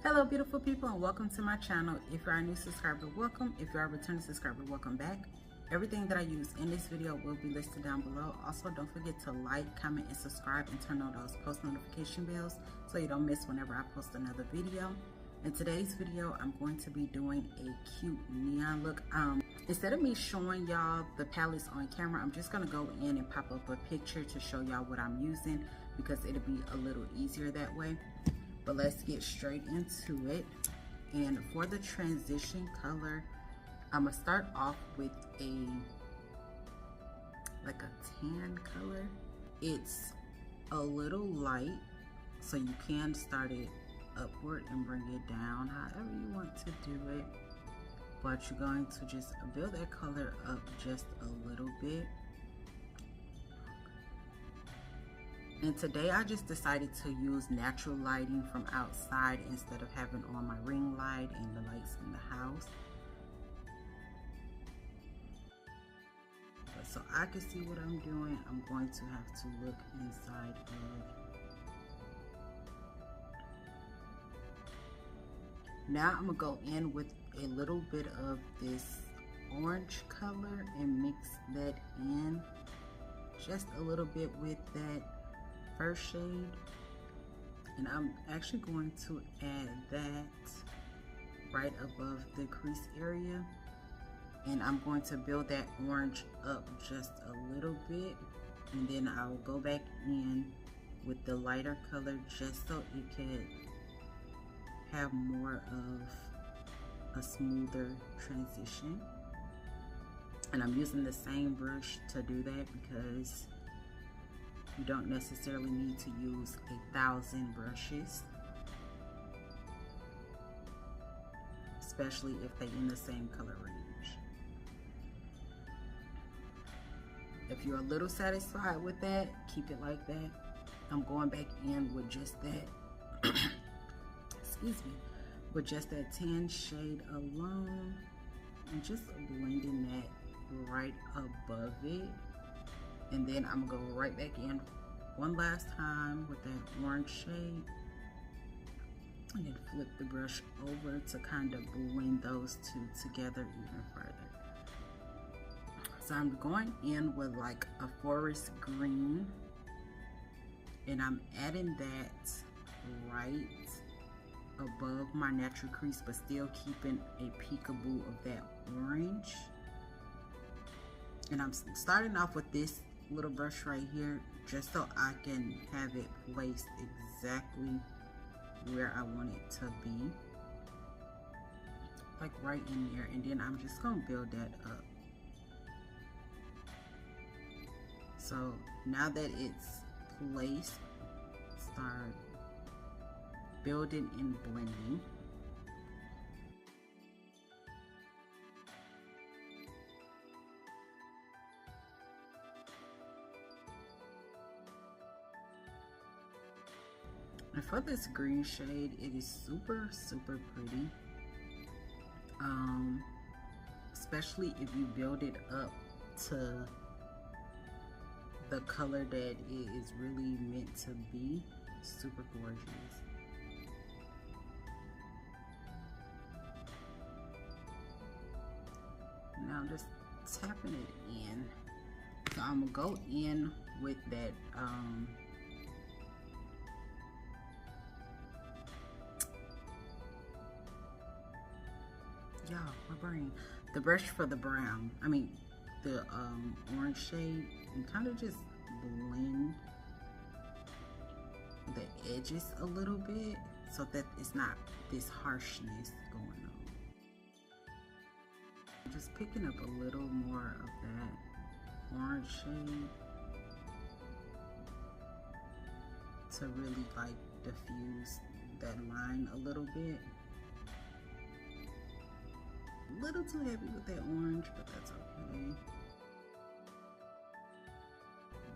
Hello beautiful people, and welcome to my channel. If you are a new subscriber, welcome. If you are a returning subscriber, welcome back. Everything that I use in this video will be listed down below. Also, don't forget to like, comment, and subscribe, and turn on those post notification bells so you don't miss whenever I post another video. In today's video, I'm going to be doing a cute neon look. Instead of me showing y'all the palettes on camera, I'm just gonna go in and pop up a picture to show y'all what I'm using because it'll be a little easier that way. But let's get straight into it. And for the transition color, I'm gonna start off with like a tan color. It's a little light, so you can start it upward and bring it down however you want to do it. But you're going to just build that color up just a little bit. And today I just decided to use natural lighting from outside instead of having on my ring light and the lights in the house. But so I can see what I'm doing, I'm going to have to look inside of. Now I'm gonna go in with a little bit of this orange color and mix that in just a little bit with that first shade, and I'm actually going to add that right above the crease area, and I'm going to build that orange up just a little bit, and then I'll go back in with the lighter color just so it could have more of a smoother transition. And I'm using the same brush to do that because you don't necessarily need to use 1,000 brushes, especially if they're in the same color range. If you're a little satisfied with that, keep it like that. I'm going back in with just that, excuse me, with just that tan shade alone, and just blending that right above it. And then I'm gonna go right back in one last time with that orange shade, and then flip the brush over to kind of blend those two together even further. So I'm going in with like a forest green, and I'm adding that right above my natural crease, but still keeping a peekaboo of that orange. And I'm starting off with this little brush right here just so I can have it placed exactly where I want it to be, like right in there. And then I'm just gonna build that up. So now that it's placed, start building and blending. And for this green shade, it is super pretty, especially if you build it up to the color that it is really meant to be. Super gorgeous. Now I'm just tapping it in. So I'm gonna go in with that my brain, the brush for the brown, I mean the orange shade, and kind of just blend the edges a little bit so that it's not this harshness going on. I'm just picking up a little more of that orange shade to really like diffuse that line a little bit. A little too heavy with that orange, but that's okay.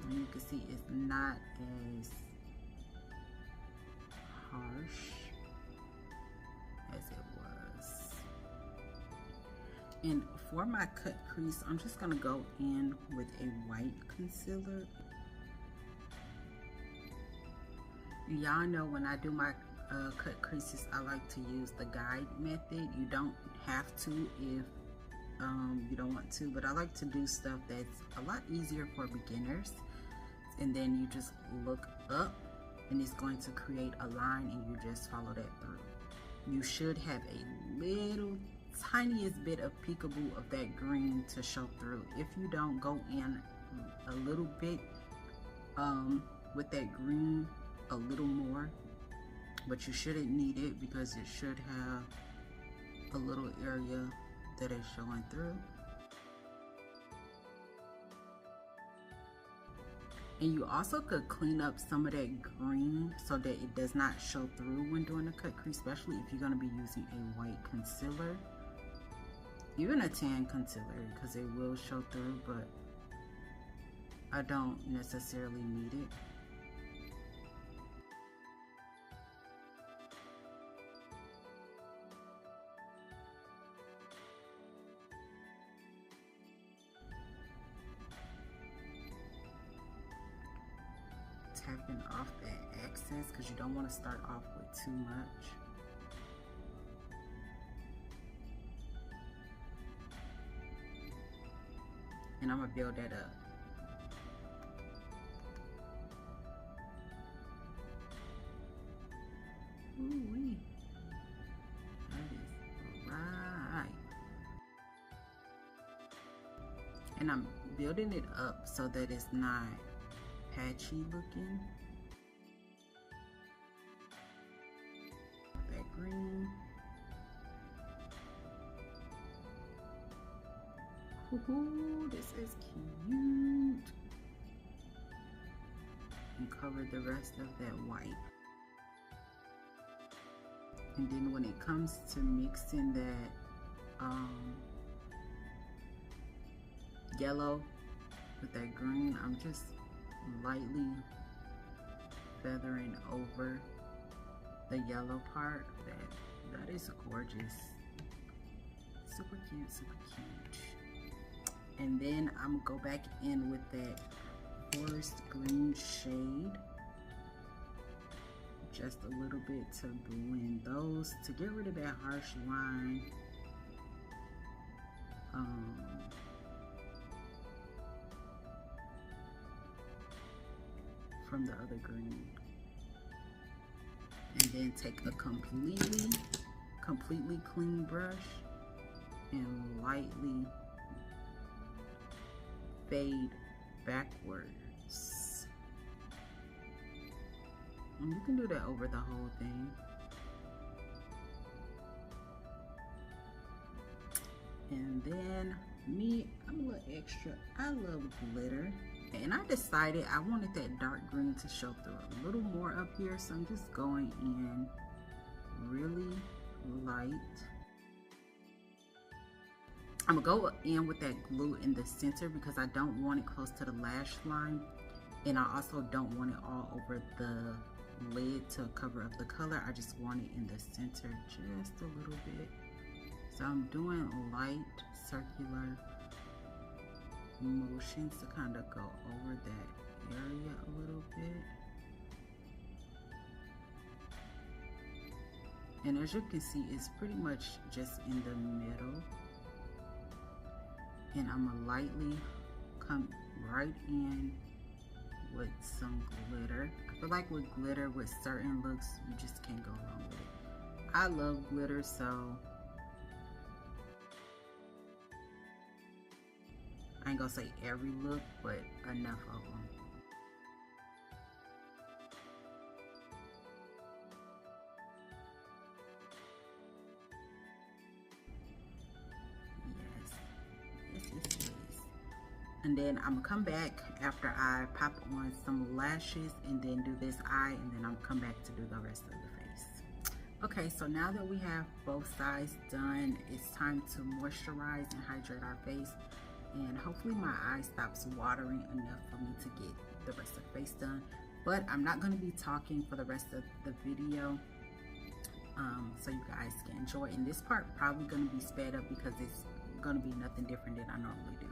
And you can see it's not as harsh as it was. And for my cut crease, I'm just gonna go in with a white concealer. Y'all know when I do my cut creases, I like to use the guide method. You don't have to if you don't want to, but I like to do stuff that's a lot easier for beginners. And then you just look up and it's going to create a line and you just follow that through. You should have a little tiniest bit of peekaboo of that green to show through. If you don't, go in a little bit with that green, a little more, but you shouldn't need it because it should have a little area that is showing through. And you also could clean up some of that green so that it does not show through when doing a cut crease, especially if you're going to be using a white concealer, even a tan concealer, because it will show through, but I don't necessarily need it. Tapping off that excess because you don't want to start off with too much. And I'm gonna build that up. Ooh-wee. That is right. And I'm building it up so that it's not patchy looking. That green. Ooh, this is cute. And cover the rest of that white. And then when it comes to mixing that yellow with that green, I'm just lightly feathering over the yellow part. That is gorgeous. Super cute, super cute. And then I'm gonna go back in with that forest green shade, just a little bit to blend those, to get rid of that harsh line. From the other green. And then take a completely clean brush and lightly fade backwards. And you can do that over the whole thing. And then I'm a little extra. I love glitter. And I decided I wanted that dark green to show through a little more up here, so I'm just going in really light. I'm gonna go in with that glue in the center because I don't want it close to the lash line, and I also don't want it all over the lid to cover up the color. I just want it in the center just a little bit. So I'm doing light circular motions to kind of go over that area a little bit. And as you can see, it's pretty much just in the middle. And I'm gonna lightly come right in with some glitter. I feel like with glitter, with certain looks, you just can't go wrong with it. I love glitter, so I ain't gonna say every look, but enough of them. Yes. And then I'm gonna come back after I pop on some lashes and then do this eye, and then I'm come back to do the rest of the face. Okay, so now that we have both sides done, it's time to moisturize and hydrate our face. And hopefully my eye stops watering enough for me to get the rest of the face done. But I'm not going to be talking for the rest of the video, so you guys can enjoy. And this part probably going to be sped up because it's going to be nothing different than I normally do.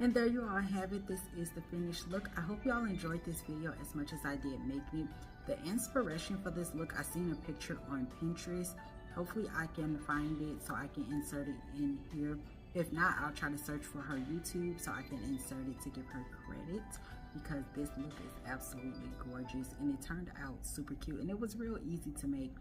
And there you all have it. This is the finished look. I hope y'all enjoyed this video as much as I did making it. The inspiration for this look, I seen a picture on Pinterest. Hopefully I can find it so I can insert it in here. If not, I'll try to search for her YouTube so I can insert it to give her credit, because this look is absolutely gorgeous and it turned out super cute and it was real easy to make.